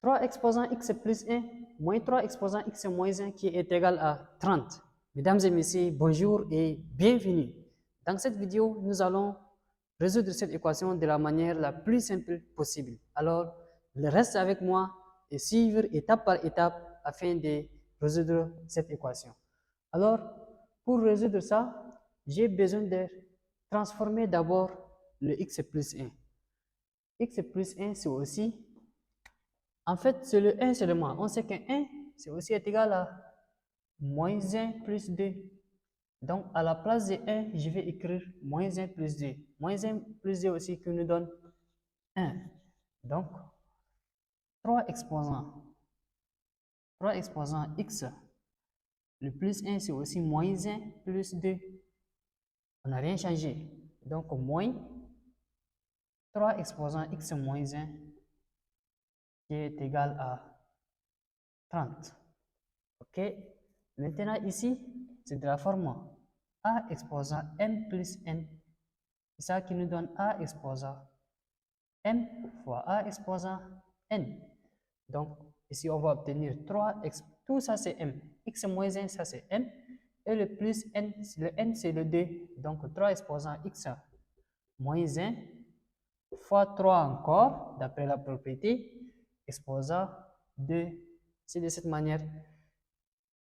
3 exposant x plus 1 moins 3 exposant x moins 1 qui est égal à 30. Mesdames et messieurs, bonjour et bienvenue. Dans cette vidéo, nous allons résoudre cette équation de la manière la plus simple possible. Alors, reste avec moi et suivre étape par étape afin de résoudre cette équation. Alors, pour résoudre ça, j'ai besoin de transformer d'abord le x plus 1. X plus 1, c'est aussi en fait, c'est le 1 seulement. On sait qu'un 1, c'est aussi égal à moins 1 plus 2. Donc, à la place de 1, je vais écrire moins 1 plus 2. Moins 1 plus 2 aussi qui nous donne 1. Donc, 3 exposants. 3 exposants x. Le plus 1, c'est aussi moins 1 plus 2. On n'a rien changé. Donc, moins 3 exposants x moins 1 qui est égal à 30. OK? Maintenant, ici, c'est de la forme a exposant m plus n. C'est ça qui nous donne a exposant m fois a exposant n. Donc, ici, on va obtenir 3x. Tout ça, c'est m. X moins 1, ça, c'est m. Et le plus n, le n, c'est le 2. Donc, 3 exposant x moins 1 fois 3 encore, d'après la propriété, exposant 2. C'est de cette manière.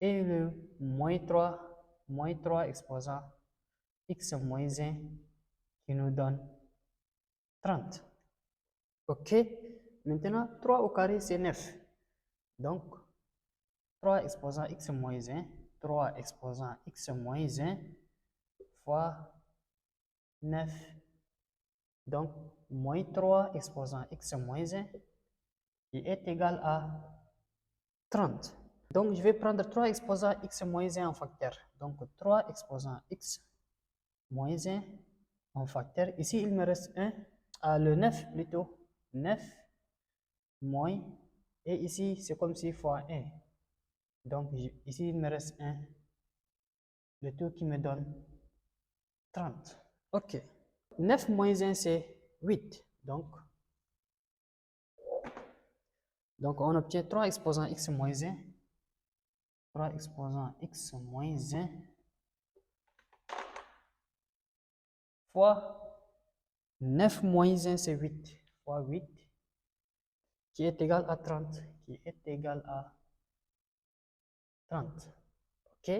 Et le moins 3 exposant x moins 1 qui nous donne 30. OK? Maintenant, 3 au carré, c'est 9. Donc, 3 exposant x moins 1, 3 exposant x moins 1 fois 9. Donc, moins 3 exposant x moins 1 qui est égal à 30. Donc, je vais prendre 3 exposant x moins 1 en facteur. Donc, 3 exposant x moins 1 en facteur. Ici, il me reste 1, le 9 plutôt. 9 moins, et ici, c'est comme si fois 1. Donc, ici, il me reste 1. Le tout qui me donne 30. OK. 9 moins 1, c'est 8. Donc, on obtient 3 exposant x moins 1. 3 exposant x moins 1 fois 9 moins 1, c'est 8. Fois 8, qui est égal à 30. Qui est égal à 30. OK?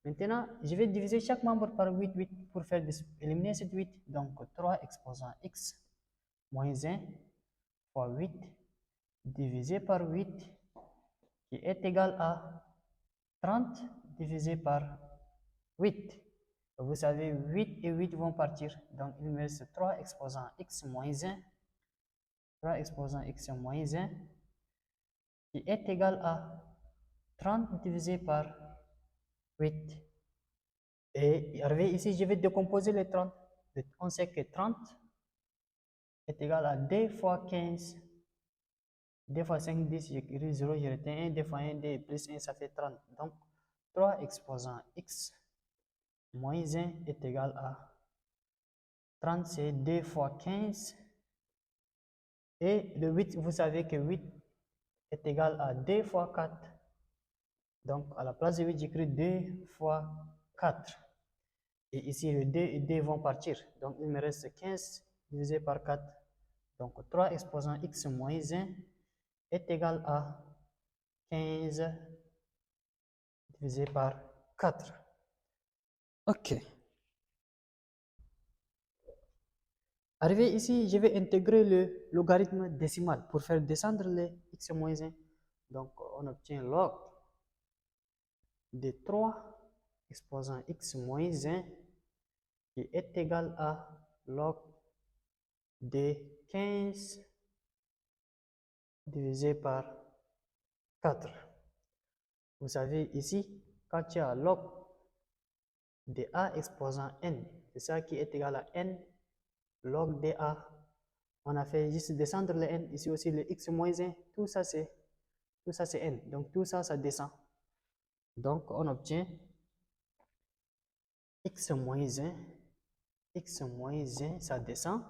Maintenant, je vais diviser chaque membre par 8 pour faire éliminer cette 8. Donc, 3 exposant x moins 1 fois 8 divisé par 8 qui est égal à 30 divisé par 8. Vous savez, 8 et 8 vont partir. Donc, il me reste 3 exposant x moins 1. 3 exposant x moins 1 qui est égal à 30 divisé par 8. Et arrivé ici, je vais décomposer les 30. On sait que 30 est égal à 2 fois 15. 2 fois 5, 10, j'écris 0, je retiens 1. 2 fois 1, 2 plus 1, ça fait 30. Donc, 3 exposant x moins 1 est égal à 30, c'est 2 fois 15. Et le 8, vous savez que 8 est égal à 2 fois 4. Donc, à la place de 8, j'écris 2 fois 4. Et ici, le 2 et 2 vont partir. Donc, il me reste 15 divisé par 4. Donc, 3 exposant x moins 1 est égal à 15 divisé par 4. OK. Arrivé ici, je vais intégrer le logarithme décimal pour faire descendre les x moins 1. Donc, on obtient log de 3 exposant x moins 1 qui est égal à log de 15 divisé par 4. Vous savez ici, quand tu as log de a exposant n, c'est ça qui est égal à n log de a. On a fait juste descendre le n, ici aussi le x moins 1, tout ça c'est n. Donc tout ça, ça descend. Donc on obtient x moins 1, ça descend,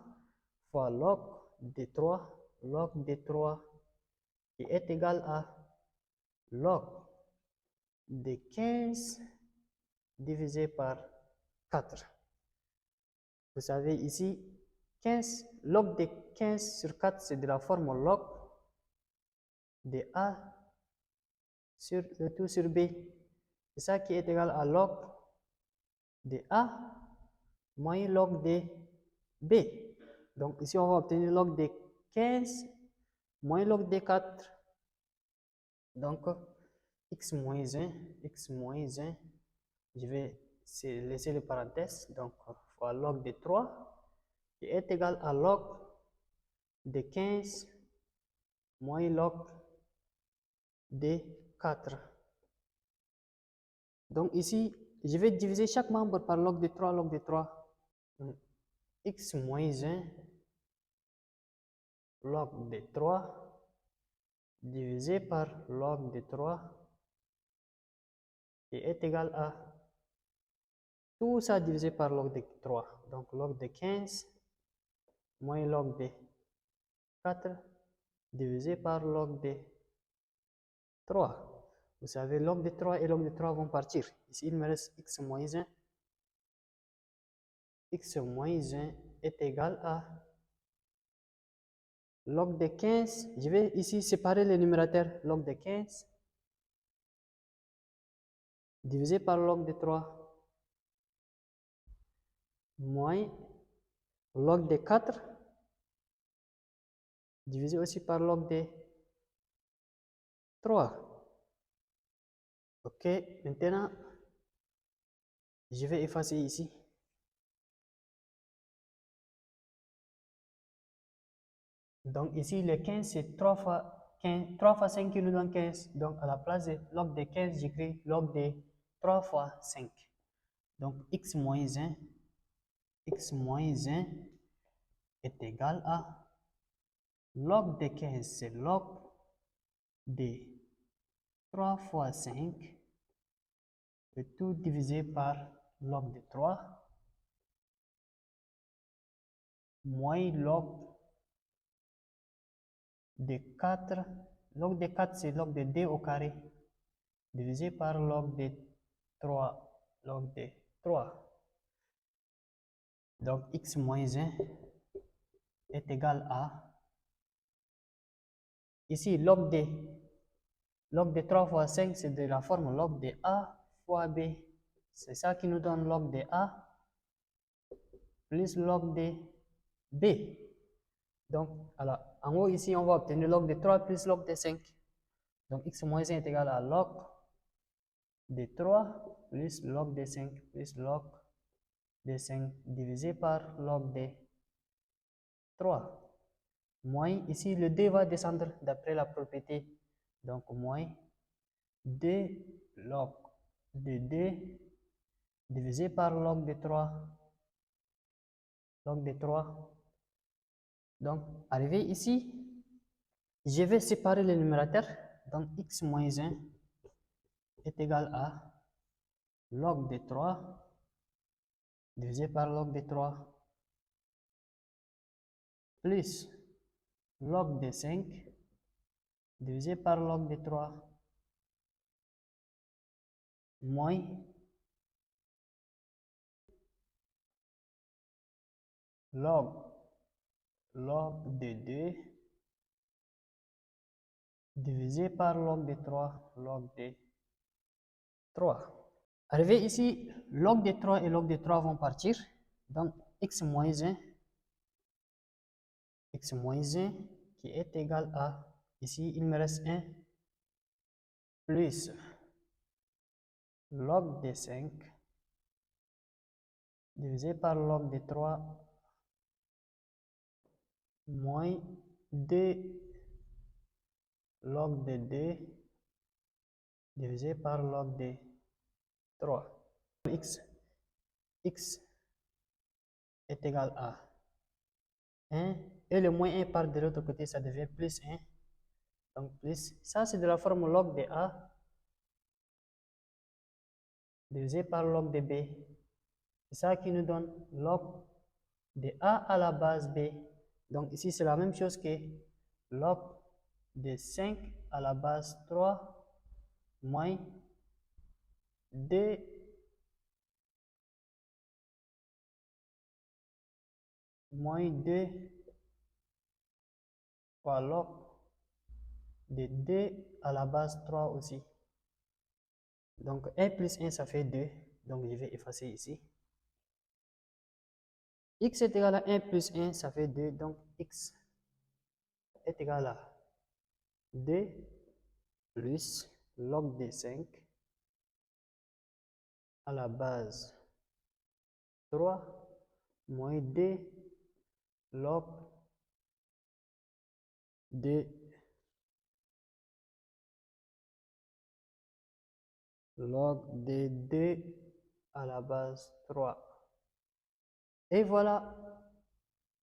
fois log de 3 qui est égal à log de 15 divisé par 4. Vous savez ici, 15, log de 15 sur 4, c'est de la forme log de A sur le tout sur B. C'est ça qui est égal à log de A moins log de B. Donc ici, on va obtenir log de 15 moins log de 4. Donc, x moins 1, je vais laisser les parenthèses. Donc, fois log de 3 qui est égal à log de 15 moins log de 4. Donc ici, je vais diviser chaque membre par log de 3, log de 3. Donc, x moins 1 log de 3 divisé par log de 3 qui est égal à tout ça divisé par log de 3. Donc log de 15 moins log de 4 divisé par log de 3. Vous savez, log de 3 et log de 3 vont partir. Ici, il me reste x moins 1. X moins 1 est égal à log de 15. Je vais ici séparer les numérateurs. Log de 15 divisé par log de 3 moins log de 4 divisé aussi par log de 3. Ok, maintenant, je vais effacer ici. Donc ici, le 15, c'est 3 fois 15, 3 fois 5 qui nous donne 15. Donc à la place de log de 15, j'écris log de 3 fois 5. Donc x moins 1 est égal à log de 15, c'est log de 3 fois 5, et tout divisé par log de 3, moins log de 4. Log de 4, c'est log de 2 au carré, divisé par log de 3. Log de 3. Donc, x moins 1 est égal à, ici, log de 3 fois 5, c'est de la forme log de A fois B. C'est ça qui nous donne log de A plus log de B. Donc, alors, en haut, ici, on va obtenir log de 3 plus log de 5. Donc, x moins 1 est égal à log de 3 plus log de 5 plus log de 5 divisé par log de 3. Moins, ici, le 2 va descendre d'après la propriété. Donc, moins 2 log de 2 divisé par log de 3. Log de 3. Donc, arrivé ici, je vais séparer les numérateurs. Donc, x moins 1 est égal à log de 3 divisé par log de 3 plus log de 5 divisé par log de 3 moins log de 2 divisé par log de 3, log de 3. Arrivé ici, log de 3 et log de 3 vont partir. Donc, x moins 1 qui est égal à, ici, il me reste 1 plus log de 5 divisé par log de 3 moins 2 log de 2 divisé par log de 3. X est égal à 1 et le moins 1 part de l'autre côté, ça devient plus 1. Donc plus, ça c'est de la forme log de A divisé par log de B. C'est ça qui nous donne log de A à la base B. Donc ici c'est la même chose que log de 5 à la base 3 moins d fois log de d à la base 3 aussi. Donc 1 plus 1 ça fait 2, donc je vais effacer ici. X est égal à 1 plus 1 ça fait 2, donc x est égal à 2 plus log de 5 à la base 3 moins d log de d à la base 3. Et voilà,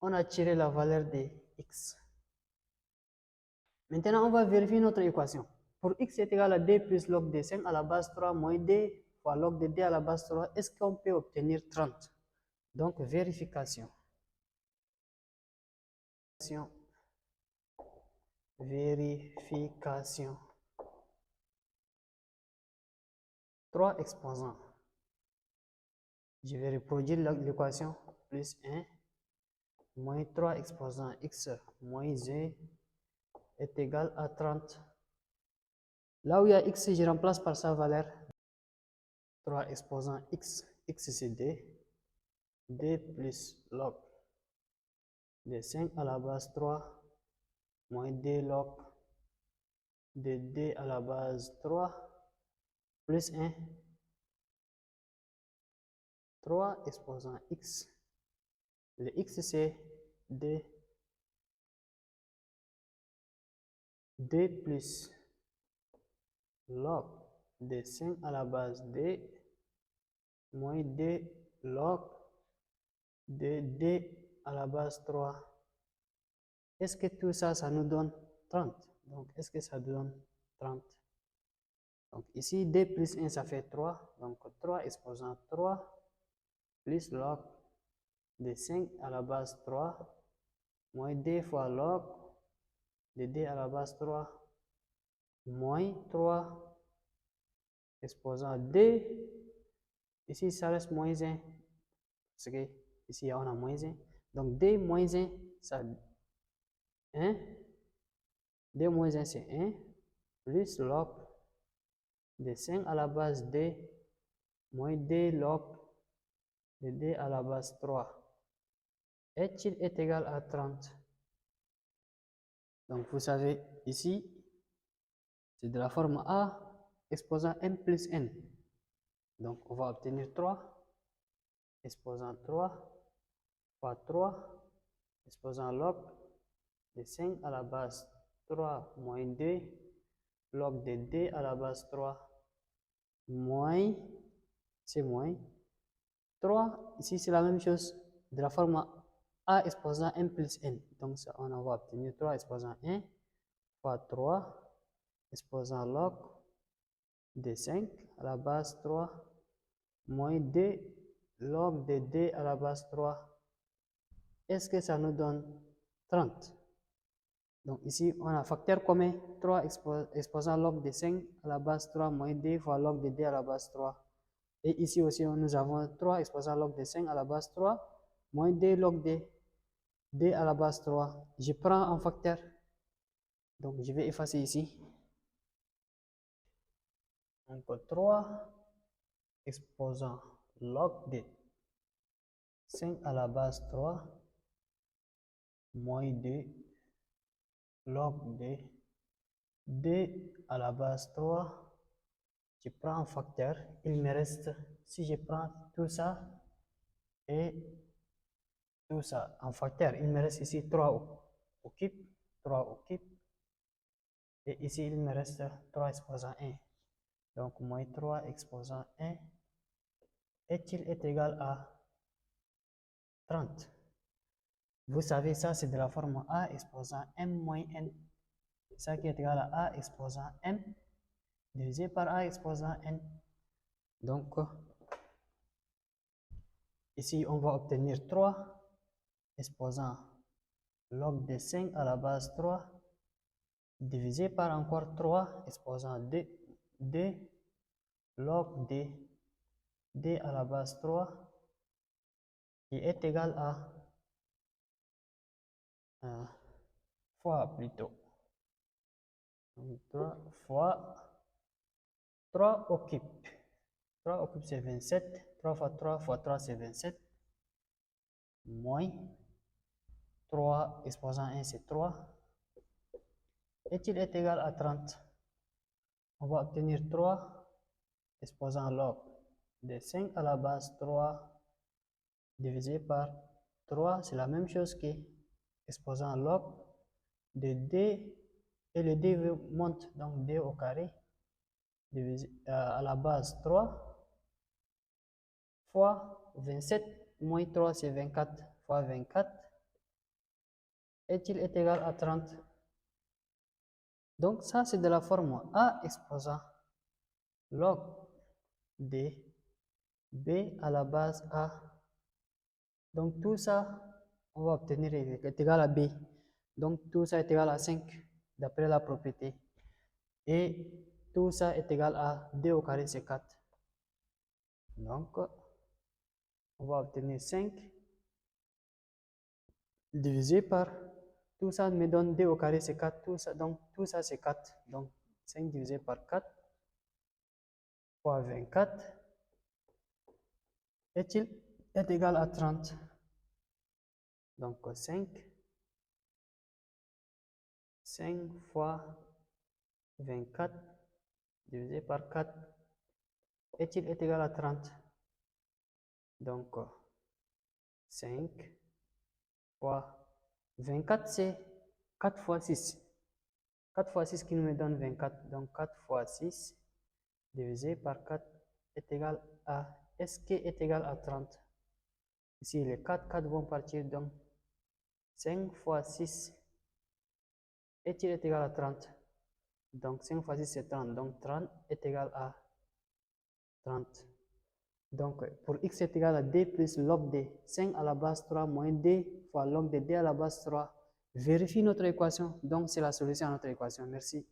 on a tiré la valeur de x. Maintenant, on va vérifier notre équation. Pour x est égal à d plus log de 5 à la base 3 moins d fois log de d à la base 3, est-ce qu'on peut obtenir 30? Donc, vérification. Vérification. 3 exposants. Je vais reproduire l'équation plus 1 moins 3 exposants x moins 1 est égal à 30. Là où il y a x, je remplace par sa valeur. 3 exposants x, x c'est d plus log de 5 à la base 3 moins d log de d à la base 3 plus 1. 3 exposants x. Le x c'est d plus log de 5 à la base d moins d log de d à la base 3. Est-ce que tout ça, ça nous donne 30? Donc, est-ce que ça donne 30? Donc, ici, d plus 1, ça fait 3. Donc, 3 exposant 3 plus log de 5 à la base 3 moins d fois log de d à la base 3 moins 3 exposant d. Ici, ça reste moins 1. Parce que ici, on a moins 1. Donc, d moins 1, ça 1. d moins 1, c'est 1. Plus log de 5 à la base d moins d log de d à la base 3. Est-il égal à 30? Donc, vous savez, ici, c'est de la forme A exposant m plus n. Donc, on va obtenir 3 exposant 3 fois 3 exposant log de 5 à la base 3 moins 2 log de d à la base 3 moins, c'est moins 3. Ici, c'est la même chose de la forme A exposant m plus n. Donc, ça, on va obtenir 3 exposant 1 fois 3 exposant log de 5 à la base 3 moins 2 log de d à la base 3. Est-ce que ça nous donne 30? Donc ici, on a facteur commun 3 exposant log de 5 à la base 3 moins 2 fois log de d à la base 3. Et ici aussi, nous avons 3 exposant log de 5 à la base 3 moins 2 log de d à la base 3. Je prends un facteur. Donc je vais effacer ici. Donc 3 exposant log de 5 à la base 3 moins 2 log de d à la base 3. Je prends un facteur. Il me reste, si je prends tout ça et tout ça en facteur, il me reste ici 3 occupe, 3 occupe. Et ici, il me reste 3 exposant 1. Donc, moins 3 exposant 1 est-il égal à 30? Vous savez, ça, c'est de la forme A exposant m moins n. Ça qui est égal à A exposant m divisé par A exposant n. Donc, ici, on va obtenir 3 exposant log de 5 à la base 3 divisé par encore 3 exposant 2 log de d à la base 3 qui est égal à fois plutôt. Donc 3 fois 3 occupe. 3 occupe c'est 27. 3 fois 3 fois 3 c'est 27. Moins 3 exposant 1 c'est 3. Est-il égal à 30? On va obtenir 3 exposant log de 5 à la base 3 divisé par 3, c'est la même chose que exposant log de d, et le d monte, donc d au carré divisé à la base 3 fois 27 moins 3 c'est 24 fois 24. Est-il égal à 30? Donc ça c'est de la forme a exposant log de b à la base a. Donc tout ça, on va obtenir est égal à b. Donc tout ça est égal à 5 d'après la propriété. Et tout ça est égal à d au carré, c'est 4. Donc on va obtenir 5 divisé par, tout ça me donne d au carré, c'est 4. Tout ça, donc tout ça c'est 4. Donc 5 divisé par 4 fois 24 est égal à 30. Donc 5 fois 24 divisé par 4 est-il égal à 30? Donc 5 fois 24 c'est 4 fois 6. 4 fois 6 qui nous donne 24. Donc 4 fois 6 divisé par 4 est égal à, est-ce qui est égal à 30? Ici les 4 vont partir, donc 5 fois 6 est-il égal à 30? Donc 5 fois 6 c'est 30. Donc 30 est égal à 30. Donc pour x est égal à d plus log de 5 à la base 3 moins d fois log de d à la base 3. Vérifie notre équation. Donc c'est la solution à notre équation. Merci.